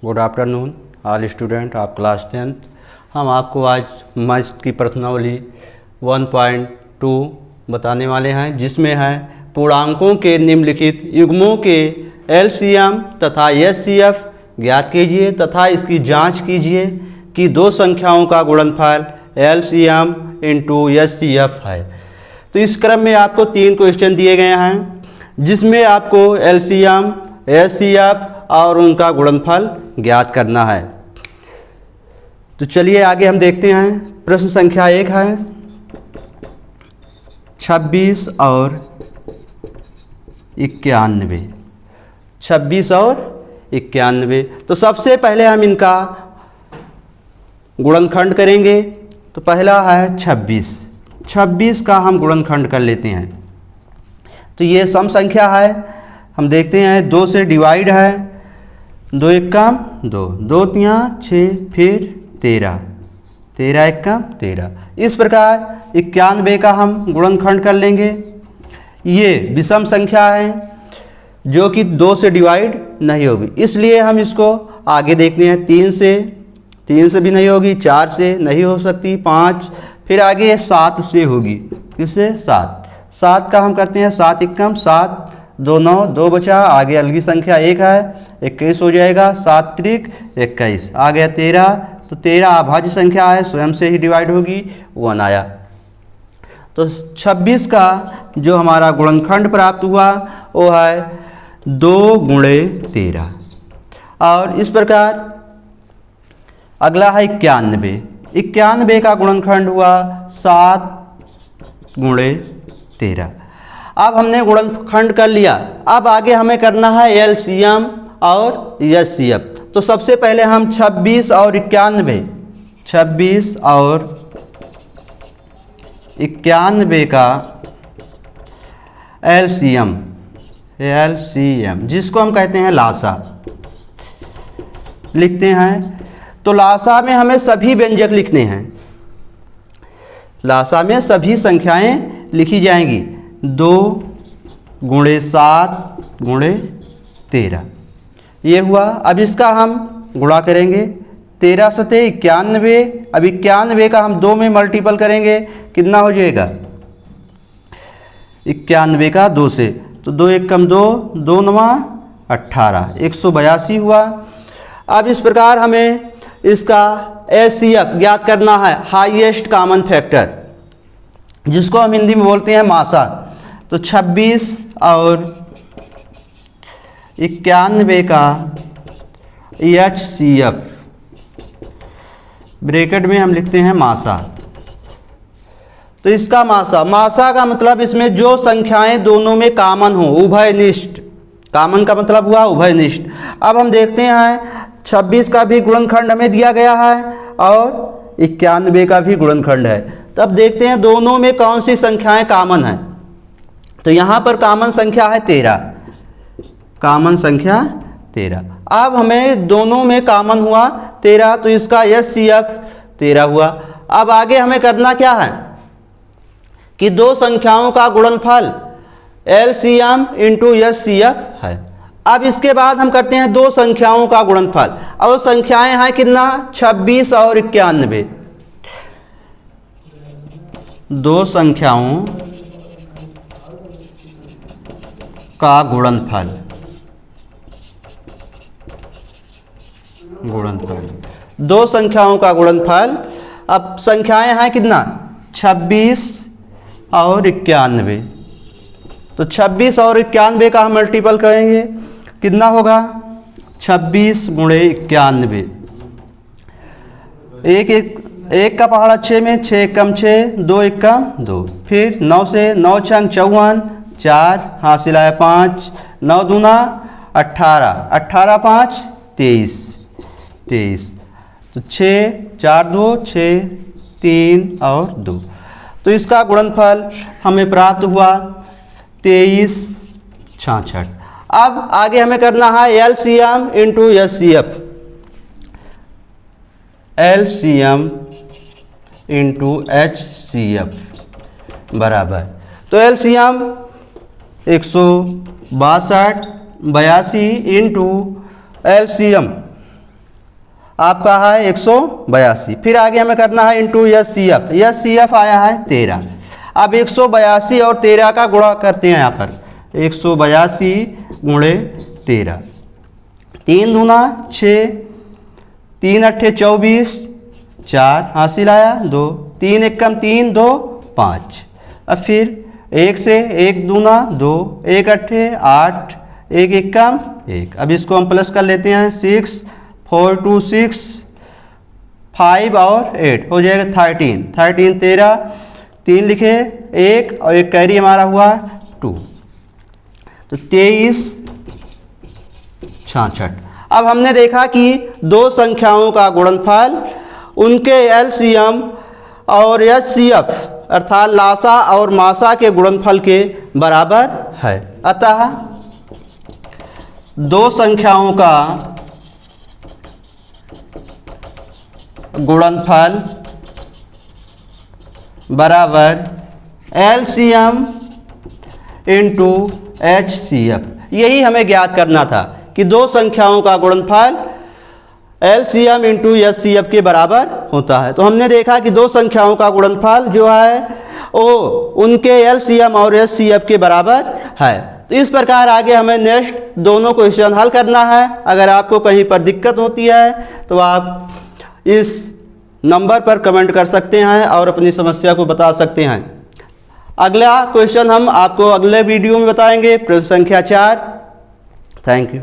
Good afternoon all student of class 10th। हम आपको आज मैथ्स की प्रश्नावली 1.2 बताने वाले हैं, जिसमें है पूर्णांकों के निम्नलिखित युग्मों के एलसीएम तथा एचसीएफ ज्ञात कीजिए तथा इसकी जांच कीजिए कि दो संख्याओं का गुणनफल एलसीएम इंटू एचसीएफ है। तो इस क्रम में आपको 3 क्वेश्चन दिए गए हैं, जिसमें आपको एलसीएम, एचसीएफ और उनका गुणनफल ज्ञात करना है। तो चलिए आगे हम देखते हैं। प्रश्न संख्या 1 है 26 और 91। 26 और 91। तो सबसे पहले हम इनका गुणनखंड करेंगे। तो पहला है 26। 26 का हम गुणनखंड कर लेते हैं। तो ये सम संख्या है, हम देखते हैं 2 से डिवाइड है, 2 एकम 2, 2 तियाँ 6, फिर 13, 13 एकम 13। इस प्रकार 91 का हम गुणनखंड कर लेंगे। ये विषम संख्या है जो कि 2 से डिवाइड नहीं होगी, इसलिए हम इसको आगे देखते हैं। 3 से भी नहीं होगी, 4 से नहीं हो सकती, 5, फिर आगे 7 से होगी। किससे? 7 का हम करते हैं 7 एकम 7, 2 9, 2 बचा, आगे अलगी संख्या 1 है, 21 हो जाएगा, 7 त्रिक 21, आ गया 13। तो 13 अभाज्य संख्या है, स्वयं से ही डिवाइड होगी, 1 आया। तो 26 का जो हमारा गुणनखंड प्राप्त हुआ वो है 2 गुणे 13। और इस प्रकार अगला है 91। 91 का गुणनखंड हुआ 7 गुणे 13। अब हमने गुणनखंड कर लिया, अब आगे हमें करना है एलसीएम और एचसीएफ। तो सबसे पहले हम 26 और 91, 26 और 91 का एलसीएम, जिसको हम कहते हैं लासा, लिखते हैं। तो लासा में हमें सभी व्यंजक लिखने हैं। लासा में सभी संख्याएं लिखी जाएंगी। 2 गुणे 7 गुणे 13 ये हुआ। अब इसका हम गुणा करेंगे। 13 सते 91। अब 91 का हम 2 में मल्टीपल करेंगे, कितना हो जाएगा? 91 का 2 से, तो 2 एकम 2, 2 9 18, 182 हुआ। अब इस प्रकार हमें इसका एचसीएफ ज्ञात करना है, हाईएस्ट कॉमन फैक्टर, जिसको हम हिंदी में बोलते हैं मासा। तो 26 और 91 का एचसीएफ ब्रैकेट में हम लिखते हैं मासा। तो इसका मासा का मतलब इसमें जो संख्याएं दोनों में कॉमन हो, उभयनिष्ठ। कॉमन का मतलब हुआ उभयनिष्ठ। अब हम देखते हैं 26 का भी गुणनखंड हमें दिया गया है और 91 का भी गुणनखंड है। तब देखते हैं दोनों में कौन सी संख्याएं कॉमन है। तो यहाँ पर कॉमन संख्या है 13, कॉमन संख्या 13। अब हमें दोनों में कॉमन हुआ 13, तो इसका एचसीएफ 13 हुआ। अब आगे हमें करना क्या है कि दो संख्याओं का गुणनफल एलसीएम इंटू एचसीएफ है। अब इसके बाद हम करते हैं दो संख्याओं का गुणनफल, और संख्याएं हैं कितना? 26 और 91। दो संख्याओं का गुणनफल, दो संख्याओं का गुणनफल। अब संख्याएं हैं कितना? 26 और 91। तो 26 और 91 का हम मल्टीपल करेंगे, कितना होगा? 26 गुणे 91, एक का पहाड़ा 6 में, 6 एकम 6, 2 एकम 2, फिर 9 से 9 छंग 54, 4 हासिल आया 5, 9 दूना 18, 18 5 23। तो 6 4 2 6 3 और 2। तो इसका गुणनफल हमें प्राप्त हुआ 23 66। अब आगे हमें करना है LCM into HCF, LCM into HCF बराबर। तो एलसीएम 162 82 इंटू एलसीएम आपका है 182। फिर आगे हमें करना है इंटू एस सी एफ आया है 13। अब 182 और 13 का गुणा करते हैं यहाँ पर, 182 गुणे 13, 3 दूना 6, 3 अट्ठे 24, 4 हासिल आया 2, 3 एकम 3, 2 5। अब फिर 1 से 1 दूना 2, 1 अट्ठे 8, 1 एकम 1। अब इसको हम प्लस कर लेते हैं, 6 4 2 6, 5 और 8 हो जाएगा 13, 13 13, 3 लिखे 1 और 1 कैरी हमारा हुआ 2, तो 23 66। अब हमने देखा कि दो संख्याओं का गुणनफल उनके एलसीएम और एचसीएफ अर्थात लासा और मासा के गुणनफल के बराबर है। अतः दो संख्याओं का गुणनफल बराबर एलसीएम इंटू एचसीएफ, यही हमें ज्ञात करना था कि दो संख्याओं का गुणनफल एलसीएम इंटू एचसीएफ के बराबर होता है। तो हमने देखा कि दो संख्याओं का गुणनफल जो है वो उनके एलसीएम और एचसीएफ के बराबर है। तो इस प्रकार आगे हमें नेक्स्ट दोनों क्वेश्चन हल करना है। अगर आपको कहीं पर दिक्कत होती है तो आप इस नंबर पर कमेंट कर सकते हैं और अपनी समस्या को बता सकते हैं। अगला क्वेश्चन हम आपको अगले वीडियो में बताएंगे, प्रश्न संख्या 4। Thank you.